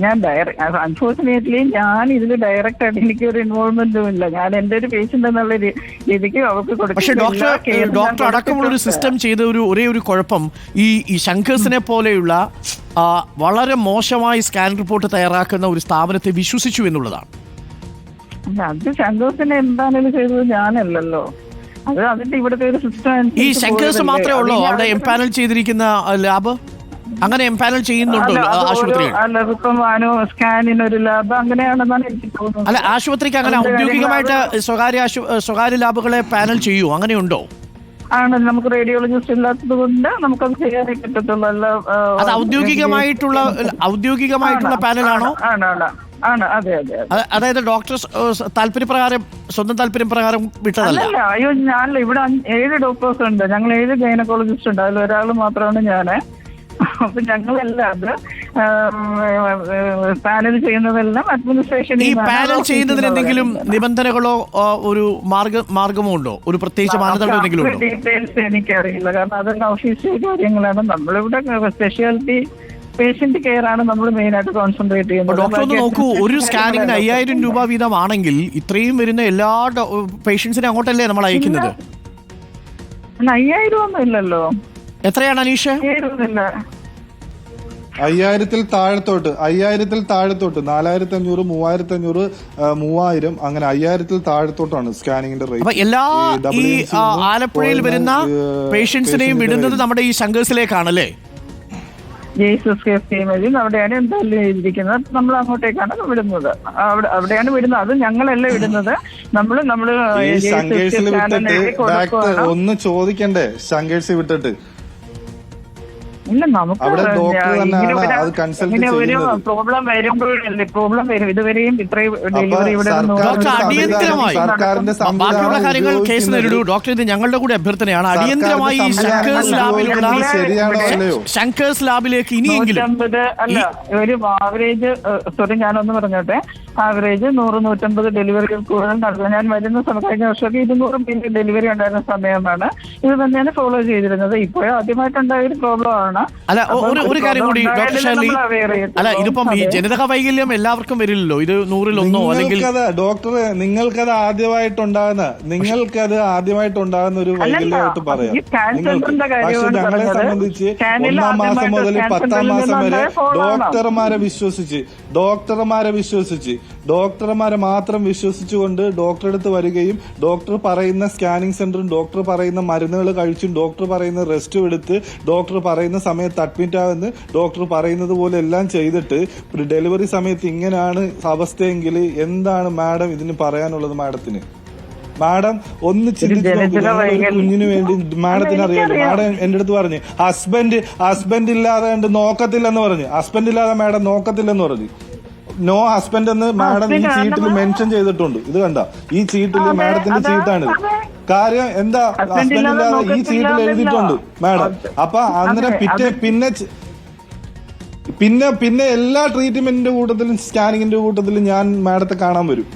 ഞാൻ അൺഫോർച്ചുനേറ്റ്ലി ഞാൻ ഇതിൽ ഡയറക്റ്റ് ആയിട്ട് എനിക്ക് ഒരു ഇൻവോൾവ്മെന്റും ഇല്ല. ഞാൻ എന്റെ ഒരു പേഷ്യന്റ് എന്നുള്ള രീതിക്ക് അവർക്ക് കൊടുക്കും. പക്ഷേ ഡോക്ടർ അടക്കമുള്ള ഒരു സിസ്റ്റം ചെയ്ത ഒരേ ഒരു കുഴപ്പം ഈ ശങ്കേഴ്സിനെ പോലെയുള്ള വളരെ മോശമായി സ്കാൻ റിപ്പോർട്ട് തയ്യാറാക്കുന്ന ഒരു സ്ഥാപനത്തെ വിശ്വസിച്ചു എന്നുള്ളതാണ്. അത് ശങ്കേഴ്സിനെ എന്താണെന്ന് ചെയ്തത് ഞാനല്ലല്ലോ. അത് അതിന്റെ ഇവിടുത്തെ ഒരു സിസ്റ്റം. ഈ ശങ്കേഴ്സ് മാത്രമേ ഉള്ളൂ അവിടെ എംപാനൽ ചെയ്തിരിക്കുന്ന ലാബ്? അങ്ങനെ എംപാനൽ ചെയ്യുന്നുണ്ടോ ആശുപത്രി? അല്ല, ഇപ്പം സ്കാനിനൊരു ലാബ് അങ്ങനെയാണെന്നാണ് എനിക്ക് തോന്നുന്നത്. അല്ല, ആശുപത്രിക്ക് അങ്ങനെ ഔദ്യോഗികമായിട്ട് സ്വകാര്യ ലാബുകളെ പാനൽ ചെയ്യൂ, അങ്ങനെയുണ്ടോ? ആണ്, നമുക്ക് റേഡിയോളജിസ്റ്റ് ഇല്ലാത്തത് കൊണ്ട് നമുക്കത് ചെയ്യാനേ പറ്റത്തുള്ളൂ. അല്ല, അത് ഔദ്യോഗികമായിട്ടുള്ള പാനലാണോ? ആണ്, അതെ. അതായത് ഡോക്ടർ സ്വന്തം താല്പര്യം പ്രകാരം വിട്ടതല്ല? അയ്യോ, ഞാനല്ല. ഇവിടെ 7 ഡോക്ടേഴ്സ് ഉണ്ട്. ഞങ്ങൾ 7 ഗൈനക്കോളജിസ്റ്റ് ഉണ്ട്. അതിൽ ഒരാൾ മാത്രമാണ് ഞാന്. അപ്പൊ ഞങ്ങളെല്ലാം അത് പാനൽ ചെയ്യുന്നതെല്ലാം അഡ്മിനിസ്ട്രേഷൻ. ഈ പാനൽ ചെയ്യുന്നതിന് എന്തെങ്കിലും നിബന്ധനകളോ ഒരു മാർഗമോ ഉണ്ടോ? ഒരു പ്രത്യേകിച്ച് മാനദണ്ഡം എന്തെങ്കിലും ഉണ്ടോ? ഡീറ്റെയിൽസ് എനിക്കറിയില്ല. കാരണം അതെല്ലാം ഒഫീഷ്യൽ കാര്യങ്ങളാണ്. നമ്മളിവിടെ സ്പെഷ്യാലിറ്റി പേഷ്യന്റ് കെയർ ആണ് നമ്മൾ മെയിൻ ആയിട്ട് കോൺസെൻട്രേറ്റ് ചെയ്യുന്നത്. ഡോക്ടർ ഒന്ന് നോക്കൂ, ഒരു സ്കാനിങ്ങിന് 5000 രൂപ വീതമാണെങ്കിൽ ഇത്രയും വരുന്ന എല്ലാ പേഷ്യൻസിനെ അങ്ങോട്ടല്ലേ നമ്മൾ അയക്കുന്നത്? 5000 ഒന്നും ഇല്ലല്ലോ. എത്രയാണ് അനീഷ്? 5000 താഴത്തോട്ട് 4500, 3500, 3000 അങ്ങനെ 5000 താഴത്തോട്ടാണ് സ്കാനിങ്ങിന്റെ റേറ്റ്. എല്ലാ ഈ ആലപ്പുഴയിൽ വരുന്ന പേഷ്യൻസിനെയും വിടുന്നത് നമ്മുടെ ഈ ശങ്കേഴ്സിലേക്കാണല്ലേ? അവിടെയാണ് എന്തായാലും എഴുതിയിരിക്കുന്നത്. നമ്മൾ അങ്ങോട്ടേക്കാണ് വിടുന്നത്. അവിടെയാണ് വിടുന്നത്. അത് ഞങ്ങളല്ല വിടുന്നത്. നമ്മള് ശങ്കേഴ്സിൽ വിട്ടിട്ട് ഒന്ന് ചോദിക്കണ്ടേ? ശങ്കേഴ്സ് വിട്ടിട്ട് ഇല്ല, നമുക്ക് ഒരു പ്രോബ്ലം വരുമ്പോഴല്ലേ പ്രോബ്ലം വരും. ഇതുവരെയും ഇത്രയും ഡെലിവറി ഇവിടെ ബാക്കിയുള്ള കാര്യങ്ങൾ കേസ് നേരിടൂ. ഡോക്ടർ, ഇത് ഞങ്ങളുടെ കൂടെ അഭ്യർത്ഥനയാണ്. അടിയന്തരമായി ശങ്കേഴ്സ് ലാബിലേക്ക് ഇനിയെങ്കിലും അല്ല, ഒരു ആവറേജ് ഞാനൊന്ന് പറഞ്ഞോട്ടെ, ആവറേജ് 100-150 ഡെലിവറികൾ കൂടുതൽ നടത്തുക. ഞാൻ വരുന്ന സമയം കഴിഞ്ഞ വർഷമൊക്കെ 200 ഡെലിവറി ഉണ്ടായിരുന്ന സമയമാണ്. ഇത് തന്നെയാണ് ഫോളോ ചെയ്തിരുന്നത്. ഇപ്പോഴും ആദ്യമായിട്ടുണ്ടായ ഒരു പ്രോബ്ലം ആണ്. അല്ല, ഒരു കാര്യം കൂടി ഡോക്ടർ ഷേർലി, അല്ല ഇതിപ്പം ഈ ജനിതക വൈകല്യം എല്ലാവർക്കും വരില്ലല്ലോ. ഇത് 100-ൽ 1 അല്ലെങ്കിൽ ഡോക്ടറെ നിങ്ങൾക്കത് ആദ്യമായിട്ടുണ്ടാകുന്ന ഒരു വൈകല്യമായിട്ട് പറയാം. പക്ഷെ ഞങ്ങളെ സംബന്ധിച്ച് 1-ാം മാസം മുതൽ 10-ാം മാസം വരെ ഡോക്ടർമാരെ മാത്രം വിശ്വസിച്ചുകൊണ്ട് ഡോക്ടറെ അടുത്ത് വരികയും ഡോക്ടർ പറയുന്ന സ്കാനിങ് സെന്ററും ഡോക്ടർ പറയുന്ന മരുന്നുകൾ കഴിച്ചും ഡോക്ടർ പറയുന്ന റെസ്റ്റും എടുത്ത് ഡോക്ടർ പറയുന്ന സമയത്ത് അഡ്മിറ്റ് ആവുന്ന ഡോക്ടർ പറയുന്നത് പോലെ എല്ലാം ചെയ്തിട്ട് ഡെലിവറി സമയത്ത് ഇങ്ങനെയാണ് അവസ്ഥയെങ്കിൽ എന്താണ് മാഡം ഇതിന് പറയാനുള്ളത്? മാഡം ഒന്ന് ചിന്തിച്ചു കുഞ്ഞിന് വേണ്ടി മാഡത്തിന് അറിയാലോ. മാഡം എന്റെ അടുത്ത് പറഞ്ഞു ഹസ്ബൻഡ് ഇല്ലാതെ നോക്കത്തില്ലെന്ന് പറഞ്ഞു. ഹസ്ബൻഡ് ഇല്ലാതെ മാഡം നോക്കത്തില്ലെന്ന് പറഞ്ഞു. നോ ഹസ്ബൻഡ് എന്ന് മാഡം ഈ ചീട്ടിൽ മെൻഷൻ ചെയ്തിട്ടുണ്ട്. ഇത് കണ്ട, ഈ ചീട്ടിൽ മാഡത്തിന്റെ ചീട്ടാണിത്. കാര്യം എന്താ? ഹസ്ബൻഡ് ഇല്ലാതെ ഈ ചീട്ടിൽ എഴുതിയിട്ടുണ്ട് മാഡം. അപ്പൊ അന്നേരം പിന്നെ എല്ലാ ട്രീറ്റ്മെന്റിന്റെ കൂട്ടത്തിലും സ്കാനിങ്ങിന്റെ കൂട്ടത്തിലും ഞാൻ മാഡത്തെ കാണാൻ വരും.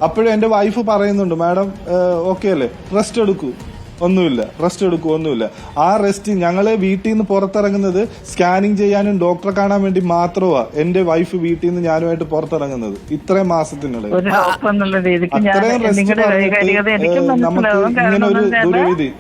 അപ്പോഴും എന്റെ വൈഫ് പറയുന്നുണ്ട്, മാഡം ഓക്കെ അല്ലേ, റെസ്റ്റ് എടുക്കൂ, ഒന്നുമില്ല. ആ റെസ്റ്റ് ഞങ്ങള് വീട്ടിൽ നിന്ന് പുറത്തിറങ്ങുന്നത് സ്കാനിങ് ചെയ്യാനും ഡോക്ടറെ കാണാൻ വേണ്ടി മാത്രമാ എന്റെ വൈഫ് വീട്ടിൽ നിന്ന് ഞാനുമായിട്ട് പുറത്തിറങ്ങുന്നത് ഇത്രയും മാസത്തിനിടെ. അത്രയും റെസ്റ്റ് നമുക്ക് ഇങ്ങനെ ഒരു ദുർവിധി.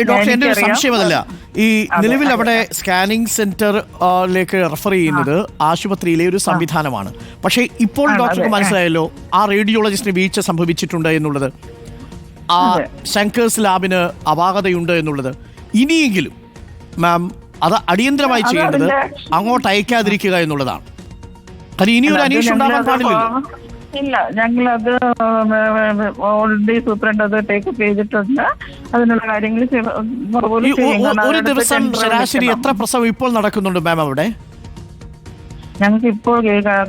ഡോക്ടർ, എന്റെ ഒരു സംശയം അതല്ല, ഈ നിലവിൽ അവിടെ സ്കാനിങ് സെന്ററിലേക്ക് റെഫർ ചെയ്യുന്നത് ആശുപത്രിയിലെ ഒരു സംവിധാനമാണ്. പക്ഷേ ഇപ്പോൾ ഡോക്ടർക്ക് മനസ്സിലായല്ലോ ആ റേഡിയോളജിസ്റ്റിന് വീഴ്ച സംഭവിച്ചിട്ടുണ്ട് എന്നുള്ളത്, ആ ശങ്കേഴ്സ് ലാബിന് അപാകതയുണ്ട് എന്നുള്ളത്. ഇനിയെങ്കിലും മാം അത് അടിയന്തരമായി ചെയ്യേണ്ടത് അങ്ങോട്ട് അയക്കാതിരിക്കുക എന്നുള്ളതാണ്. കാരണം ഇനിയൊരു അന്വേഷണം ഉണ്ടാകാൻ പാടില്ലല്ലോ. ഇല്ല, ഞങ്ങളത് ഓൾറെഡി സൂപ്രണ്ട് അത് ടേക്കപ്പ് ചെയ്തിട്ടുണ്ട്. അതിനുള്ള കാര്യങ്ങൾ ഒരു ദിവസം ശരാശരി എത്ര പ്രസവം ഇപ്പോൾ നടക്കുന്നുണ്ട് മാം അവിടെ? ഞങ്ങൾക്ക് ഇപ്പോൾ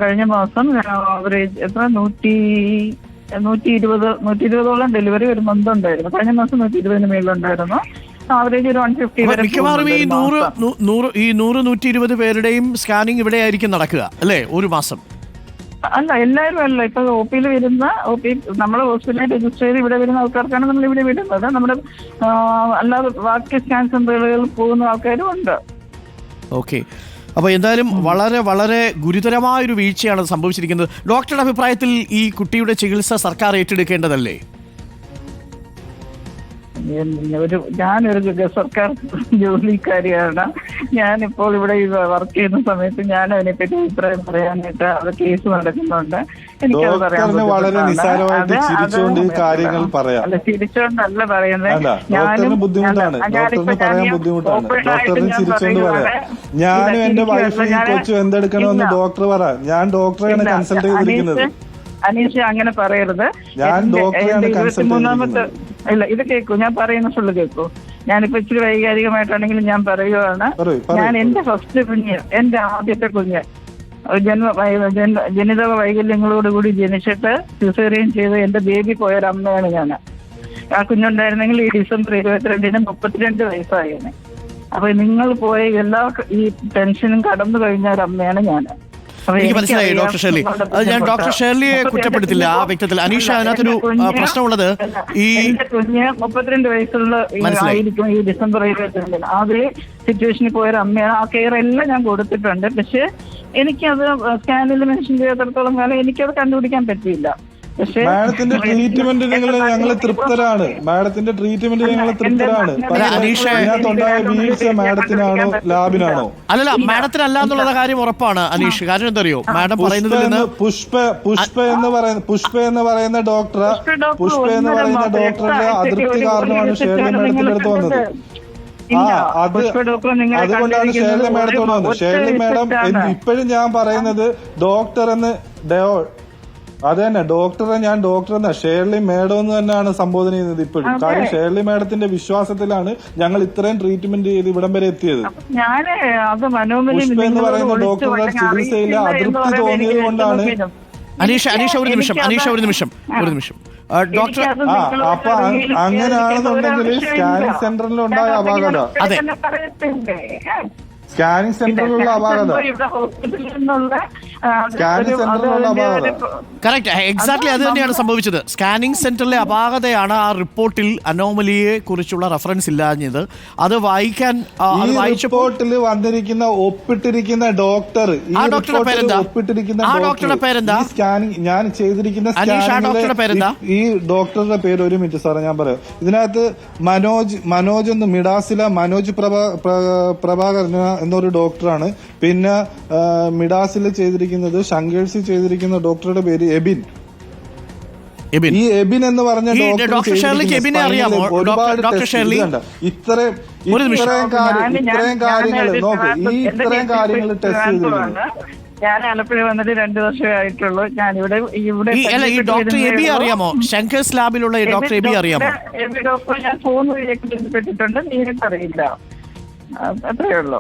കഴിഞ്ഞ മാസം ആവറേജ് എത്ര 120-120ഓളം ഡെലിവറി ഒരു മന്ത് ഉണ്ടായിരുന്നു. കഴിഞ്ഞ മാസം 120 മേലുണ്ടായിരുന്നു. ആവറേജ് ഒരു 150 വരെ. മിക്കവാറും ഈ 100-120 പേരുടെയും സ്കാനിങ് ഇവിടെ ആയിരിക്കും നടക്കുക അല്ലേ ഒരു മാസം? അല്ല, എല്ലാവരും അല്ല. ഇപ്പൊ OP-യിൽ വരുന്ന നമ്മളെ ഹോസ്പിറ്റലിൽ രജിസ്റ്റർ ചെയ്ത് ഇവിടെ വരുന്ന ആൾക്കാർക്കാണ് നമ്മൾ ഇവിടെ വിടുന്നത്. നമ്മുടെ അല്ലാതെ ബാക്കി സ്കാൻ സെന്ററുകളിൽ പോകുന്ന ആൾക്കാരും ഉണ്ട്. ഓക്കെ, അപ്പോൾ എന്തായാലും വളരെ വളരെ ഗുരുതരമായൊരു വീഴ്ചയാണ് സംഭവിച്ചിരിക്കുന്നത്. ഡോക്ടറുടെ അഭിപ്രായത്തിൽ ഈ കുട്ടിയുടെ ചികിത്സ സർക്കാർ ഏറ്റെടുക്കേണ്ടതല്ലേ? ഞാനൊരു സർക്കാർ ജോലിക്കാരിയാണ്. ഞാനിപ്പോൾ ഇവിടെ വർക്ക് ചെയ്യുന്ന സമയത്ത് ഞാൻ അതിനെപ്പറ്റി അഭിപ്രായം പറയാനായിട്ട് അത് കേസ് നടക്കുന്നുണ്ട്. എനിക്കത് പറയാൻ അല്ല, ചിരിച്ചോണ്ടല്ല പറയുന്നത്. ഞാനും എന്റെ വൈഫ് കൊച്ചു എന്തെടുക്കണമെന്ന് ഡോക്ടർ പറ. ഞാൻ ഡോക്ടറെയാണ് കൺസൾട്ട് ചെയ്തിരിക്കുന്നത്. അനീഷ് അങ്ങനെ പറയരുത്. എന്റെ 23ാമത്തെ ഇല്ല, ഇത് കേൾക്കൂ, ഞാൻ പറയുന്ന ഫുള്ള് കേൾക്കൂ. ഞാനിപ്പോ ഇച്ചിരി വൈകാരികമായിട്ടാണെങ്കിലും ഞാൻ പറയുകയാണ്. ഞാൻ എന്റെ ഫസ്റ്റ് കുഞ്ഞ്, എന്റെ ആദ്യത്തെ കുഞ്ഞ് ജനിതക വൈകല്യങ്ങളോടുകൂടി ജനിച്ചിട്ട് സിസേറിയൻ ചെയ്ത് എന്റെ ബേബി പോയൊരമ്മയാണ് ഞാൻ. ആ കുഞ്ഞുണ്ടായിരുന്നെങ്കിൽ ഈ ഡിസംബർ 22-ന് 32 വയസ്സായേനെ. അപ്പൊ നിങ്ങൾ പോയ എല്ലാ ഈ ടെൻഷനും കടന്നു കഴിഞ്ഞ ഒരമ്മയാണ് ഞാൻ. എനിക്ക് മനസ്സിലായി ഡോക്ടർ ഷേർലി. അത് ഞാൻ ഡോക്ടർ ഷേർലിയെ കുറ്റപ്പെടുത്തില്ല ആ വ്യക്തിത്വത്തിൽ. അനീഷ, അതിനകത്തൊരു പ്രശ്നമുള്ളത് ഈ കുഞ്ഞ് 32 വയസ്സുള്ള ആയിരിക്കും ഈ ഡിസംബർ 22-ന്. അതേ സിറ്റുവേഷനിൽ പോയൊരു അമ്മയാണ്. ആ കെയർ എല്ലാം ഞാൻ കൊടുത്തിട്ടുണ്ട്. പക്ഷെ എനിക്കത് സ്കാനിൽ മെൻഷൻ ചെയ്തിടത്തോളം കാലം എനിക്കത് കണ്ടുപിടിക്കാൻ പറ്റിയില്ല. മാഡത്തിന്റെ ട്രീറ്റ്മെന്റ് ഞങ്ങൾ തൃപ്തരാണ്. മാഡത്തിന്റെ ട്രീറ്റ്മെന്റ് ഞങ്ങൾ തൃപ്തരാണ്. അതിനകത്തുണ്ടായ വീഴ്ച മാഡത്തിനാണോ ലാബിനാണോ? അല്ലല്ല, മാഡത്തിനല്ല എന്നുള്ള കാര്യം ഉറപ്പാണ് അനീഷ്. കാര്യം എന്തറിയോ, മാഡം പറയുന്നത് പുഷ്പ എന്ന് പറയുന്ന ഡോക്ടറുടെ അതൃപ്തി കാരണമാണ് ഷേർലി മാഡത്തിന്റെ അടുത്ത് വന്നത്. അതുകൊണ്ടാണ് ഷേർലി മാഡത്തോട് വന്നത്. ഷേർലി മാഡം ഇപ്പോഴും ഞാൻ പറയുന്നത് ഡോക്ടർ എന്ന് അത് തന്നെ ഞാൻ ഡോക്ടർ എന്ന ഷേർലി മാഡം എന്ന് തന്നെയാണ് സംബോധന ചെയ്യുന്നത് ഇപ്പോഴും. കാര്യം ഷേർലി മാഡത്തിന്റെ വിശ്വാസത്തിലാണ് ഞങ്ങൾ ഇത്രയും ട്രീറ്റ്മെന്റ് ചെയ്ത് ഇവിടം വരെ എത്തിയത്. പുഷ്പ എന്ന് പറയുന്ന ഡോക്ടറുടെ ചികിത്സയിൽ അതൃപ്തി തോന്നിയത് കൊണ്ടാണ്. അനീഷ ഒരു നിമിഷം ഡോക്ടർ. അപ്പൊ അങ്ങനെയാണെന്നുണ്ടെങ്കിൽ സ്കാനിങ് സെന്ററിലുണ്ടായ അപാകത, അതെ, സ്കാനിങ് സെന്ററിലുള്ള അപാകത, കറക്റ്റ്, എക്സാക്ട്ലി അത് തന്നെയാണ് സംഭവിച്ചത്. സ്കാനിങ് സെന്ററിലെ അപാകതയാണ് ആ റിപ്പോർട്ടിൽ അനോമലിയെ കുറിച്ചുള്ള റെഫറൻസ് ഇല്ലാഞ്ഞത്. അത് വായിക്കാൻ റിപ്പോർട്ടിൽ വന്നിരിക്കുന്ന ഒപ്പിട്ടിരിക്കുന്ന ഡോക്ടർ, ഡോക്ടറുടെ പേരെന്താ? സ്കാനിങ് ഞാൻ ചെയ്തിരിക്കുന്ന ഈ ഡോക്ടറുടെ പേര്, ഒരു മിനിറ്റ് സാറേ ഞാൻ പറയാം. ഇതിനകത്ത് മനോജ് എന്ന് മിഡാസില മനോജ് പ്രഭാകരൻ എന്നൊരു ഡോക്ടറാണ്. പിന്നെ മിഡാസിൽ ചെയ്തിരിക്കുന്നത്, ശങ്കേഴ്സിൽ ചെയ്തിരിക്കുന്ന ഡോക്ടറുടെ പേര് എബിൻ. ഈ എബിൻ എന്ന് പറഞ്ഞ ഡോക്ടർ ഷേർലിക്ക് എബിനെ അറിയാമോ? ഡോക്ടർ ഷേർലി, ഇത്രയും കാര്യങ്ങൾ നോക്ക്, ഇത്രയും കാര്യങ്ങൾ ടെസ്റ്റ് ചെയ്തിട്ടുണ്ട്. ഞാൻ ആലപ്പുഴ വന്നിട്ട് 2 വർഷമേ ആയിട്ടുള്ളൂ. ഞാൻ ഇവിടെ ഈ ഡോക്ടർ എബി അറിയാമോ? ശങ്കേഴ്സ് ലാബിലുള്ള ഡോക്ടർ എബി അറിയാമോ? എബി ഡോക്ടർ ഞാൻ ഫോൺ വഴിയൊക്കെ ബന്ധപ്പെട്ടിട്ടുണ്ട്, നേരിട്ടറിയില്ല. അത്രയേ ഉള്ളൂ.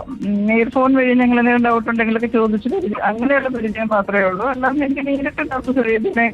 ഫോൺ വഴി ഞങ്ങൾ എന്തെങ്കിലും ഡൗട്ട് ഉണ്ടെങ്കിലൊക്കെ ചോദിച്ചിട്ട് അങ്ങനെയുള്ള പരിചയം മാത്രമേ ഉള്ളൂ. അല്ലാതെ എനിക്ക് നേരിട്ട് ഡോക്ടർ ഇതിനെ